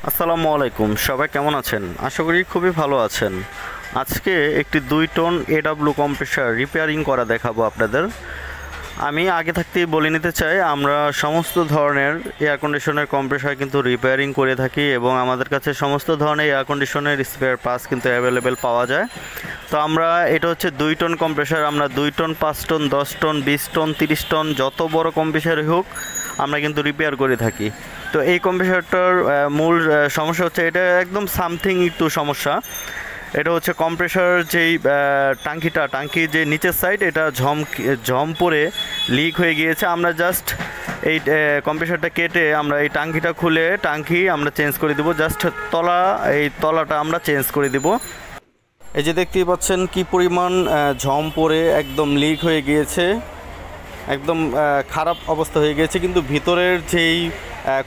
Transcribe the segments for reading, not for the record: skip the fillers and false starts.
আসসালামু আলাইকুম, সবাই কেমন আছেন? আশা করি খুবই ভালো আছেন। আজকে একটি 2 টন এডব্লিউ কম্প্রেসার রিপেয়ারিং করা দেখাবো আপনাদের। আমি আগে থাকতেই বলে নিতে চাই, আমরা সমস্ত ধরনের এয়ার কন্ডিশনের কম্প্রেসার কিন্তু রিপেয়ারিং করে থাকি এবং আমাদের কাছে সমস্ত ধরনের এয়ার কন্ডিশনের স্পেয়ার পার্টস কিন্তু অ্যাভেলেবেল পাওয়া যায়। তো আমরা এটা হচ্ছে 2 টন কম্প্রেসার, আমরা 2 ton, 5 ton, 10 ton, 20 ton, 30 ton যত বড় কম্প্রেসারই হোক আমরা কিন্তু রিপেয়ার করে থাকি। তো এই কম্প্রেসারটার মূল সমস্যা হচ্ছে, এটা একদম সামথিং একটু সমস্যা। এটা হচ্ছে কম্প্রেসার যেই টাঙ্কির যে নিচের সাইড, এটা ঝম পড়ে লিক হয়ে গিয়েছে। আমরা জাস্ট এই কম্প্রেসারটা কেটে আমরা এই টাঙ্কিটা খুলে টাঙ্কি আমরা চেঞ্জ করে দেবো। জাস্ট এই তলাটা আমরা চেঞ্জ করে দেবো। এই যে দেখতেই পাচ্ছেন কি পরিমাণ ঝম পড়ে একদম লিক হয়ে গিয়েছে, একদম খারাপ অবস্থা হয়ে গিয়েছে। কিন্তু ভিতরের যেই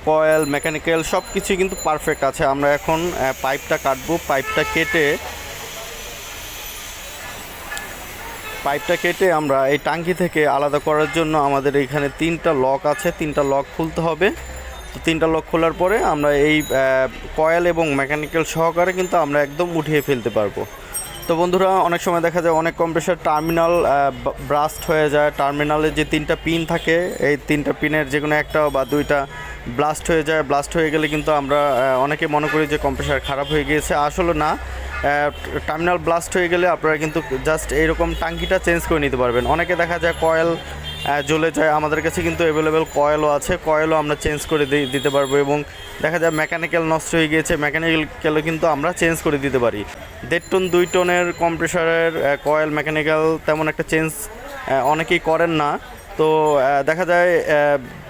কয়েল মেকানিক্যাল সব কিছুই কিন্তু পারফেক্ট আছে। আমরা এখন পাইপটা কাটবো। পাইপটা কেটে আমরা এই টাঙ্কি থেকে আলাদা করার জন্য আমাদের এখানে 3টা লক আছে, 3টা লক খুলতে হবে। তো 3টা লক খোলার পরে আমরা এই কয়েল এবং মেকানিক্যাল সহকারে কিন্তু আমরা একদম উঠিয়ে ফেলতে পারবো। তো বন্ধুরা, অনেক সময় দেখা যায় অনেক কম্প্রেসার টার্মিনাল ব্রাস্ট হয়ে যায়। টার্মিনালে যে 3টা পিন থাকে, এই 3টা পিনের যে কোনো একটা বা 2টা ব্লাস্ট হয়ে যায়। ব্লাস্ট হয়ে গেলে কিন্তু আমরা অনেকে মনে করি যে কম্প্রেসার খারাপ হয়ে গিয়েছে। আসলে না, টার্মিনাল ব্লাস্ট হয়ে গেলে আপনারা কিন্তু জাস্ট এইরকম টাঙ্কিটা চেঞ্জ করে নিতে পারবেন। অনেকে দেখা যায় কয়েল জ্বলে যায়, আমাদের কাছে কিন্তু অ্যাভেলেবেল কয়েলও আছে, কয়েলও আমরা চেঞ্জ করে দিতে পারবো। এবং দেখা যায় মেকানিক্যাল নষ্ট হয়ে গিয়েছে, মেকানিক্যালও কিন্তু আমরা চেঞ্জ করে দিতে পারি। 1.5 টন 2 টনের কম্প্রেসারের কয়েল মেকানিক্যাল তেমন একটা চেঞ্জ অনেকেই করেন না। তো দেখা যায়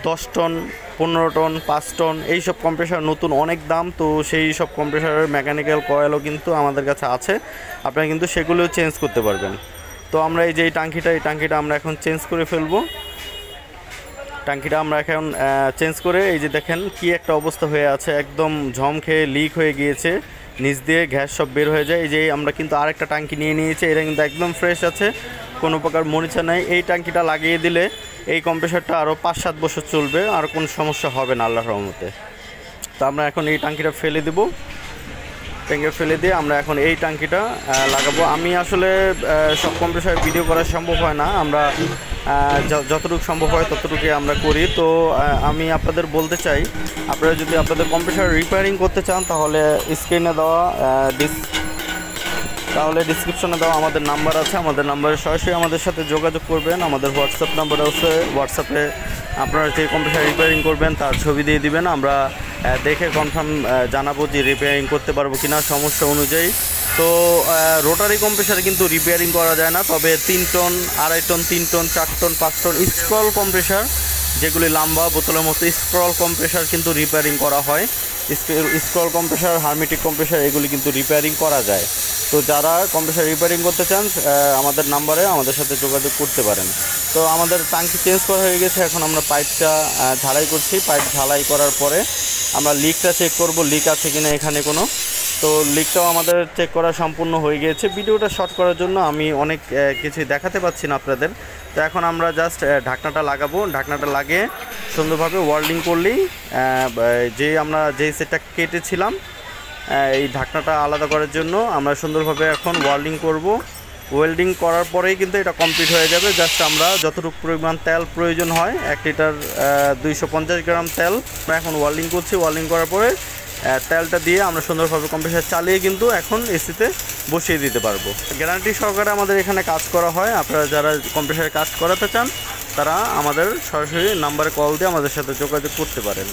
10 টন, 15 টন, 5 টন এইসব কম্প্রেসার নতুন অনেক দাম। তো সেই সব কম্প্রেসারের মেকানিক্যাল কয়েলও কিন্তু আমাদের কাছে আছে, আপনারা কিন্তু সেগুলোও চেঞ্জ করতে পারবেন। তো আমরা এই যে এই টাঙ্কিটা আমরা এখন চেঞ্জ করে ফেলবো। টাঙ্কিটা আমরা এখন চেঞ্জ করে, এই যে দেখেন কি একটা অবস্থা হয়ে আছে, একদম ঝম খেয়ে লিক হয়ে গিয়েছে, নিচ দিয়ে গ্যাস সব বের হয়ে যায়। এই যে আমরা কিন্তু আরেকটা টাঙ্কি নিয়ে নিয়েছি, এটা কিন্তু একদম ফ্রেশ আছে, কোনো প্রকার মরিচা নাই। এই টাঙ্কিটা লাগিয়ে দিলে এই কম্প্রেসারটা আরও 5-7 বছর চলবে, আর কোনো সমস্যা হবে না আল্লাহর রহমতে। তো আমরা এখন এই টাঙ্কিটা ফেলে দেবো। ট্যাঙ্কে ফেলে দিয়ে আমরা এখন এই টাঙ্কিটা লাগাবো। আমি আসলে সব কম্প্রেসার ভিডিও করা সম্ভব হয় না, আমরা যতটুকু সম্ভব হয় ততটুকুই আমরা করি। তো আমি আপনাদের বলতে চাই, আপনারা যদি আপনাদের কম্প্রেসার রিপেয়ারিং করতে চান তাহলে স্ক্রিনে দেওয়া ডিসক্রিপশনে দেওয়া আমাদের নাম্বার আছে, আমাদের নাম্বারে সরাসরি আমাদের সাথে যোগাযোগ করবেন। আমাদের হোয়াটসঅ্যাপ নাম্বার আছে, হোয়াটসঅ্যাপে আপনারা যে কম্প্রেসার রিপেয়ারিং করবেন তার ছবি দিয়ে দিবেন, আমরা দেখে কনফার্ম জানাবো যে রিপেয়ারিং করতে পারবো কিনা সমস্যা অনুযায়ী। তো রোটারি কম্প্রেসারে কিন্তু রিপেয়ারিং করা যায় না, তবে 3 ton, 2.5 ton, 3 ton, 4 ton, 5 ton scroll compressor, যেগুলি লম্বা বোতলের মতো স্ক্রল কম্প্রেসার কিন্তু রিপেয়ারিং করা হয়। স্ক্রল কম্প্রেসার, হারমেটিক কম্প্রেসার এগুলি কিন্তু রিপেয়ারিং করা যায়। তো যারা কম্প্রেসার রিপেয়ারিং করতে চান আমাদের নাম্বারে আমাদের সাথে যোগাযোগ করতে পারেন। তো আমাদের টাঙ্কি চেঞ্জ করা হয়ে গেছে, এখন আমরা পাইপটা ঝালাই করছি। পাইপ ঝালাই করার পরে আমরা লিকটা চেক করব, লিক আছে কিনা এখানে কোনো। তো লিকটাও আমাদের চেক করা সম্পূর্ণ হয়ে গিয়েছে। ভিডিওটা শর্ট করার জন্য আমি অনেক কিছু দেখাতে পাচ্ছি না আপনাদের। তো এখন আমরা জাস্ট ঢাকনাটা লাগাবো। ঢাকনাটা লাগিয়ে সুন্দরভাবে ওয়েল্ডিং করলেই আমরা যেই সেটটা কেটেছিলাম এই ঢাকনাটা আলাদা করার জন্য আমরা সুন্দরভাবে এখন ওয়েল্ডিং করব। ওয়েল্ডিং করার পরেই কিন্তু এটা কমপ্লিট হয়ে যাবে। জাস্ট আমরা যতটুকু পরিমাণ তেল প্রয়োজন হয়, 1 লিটার 250 গ্রাম তেল আমরা এখন ওয়েল্ডিং করছি। ওয়েল্ডিং করার পরে তেলটা দিয়ে আমরা সুন্দরভাবে কম্প্রেসার চালিয়ে কিন্তু এখন এসিতে বসিয়ে দিতে পারবো। গ্যারান্টি সহকারে আমাদের এখানে কাজ করা হয়। আপনারা যারা কম্প্রেসারে কাজ করাতে চান তারা আমাদের সরাসরি নাম্বারে কল দিয়ে আমাদের সাথে যোগাযোগ করতে পারেন।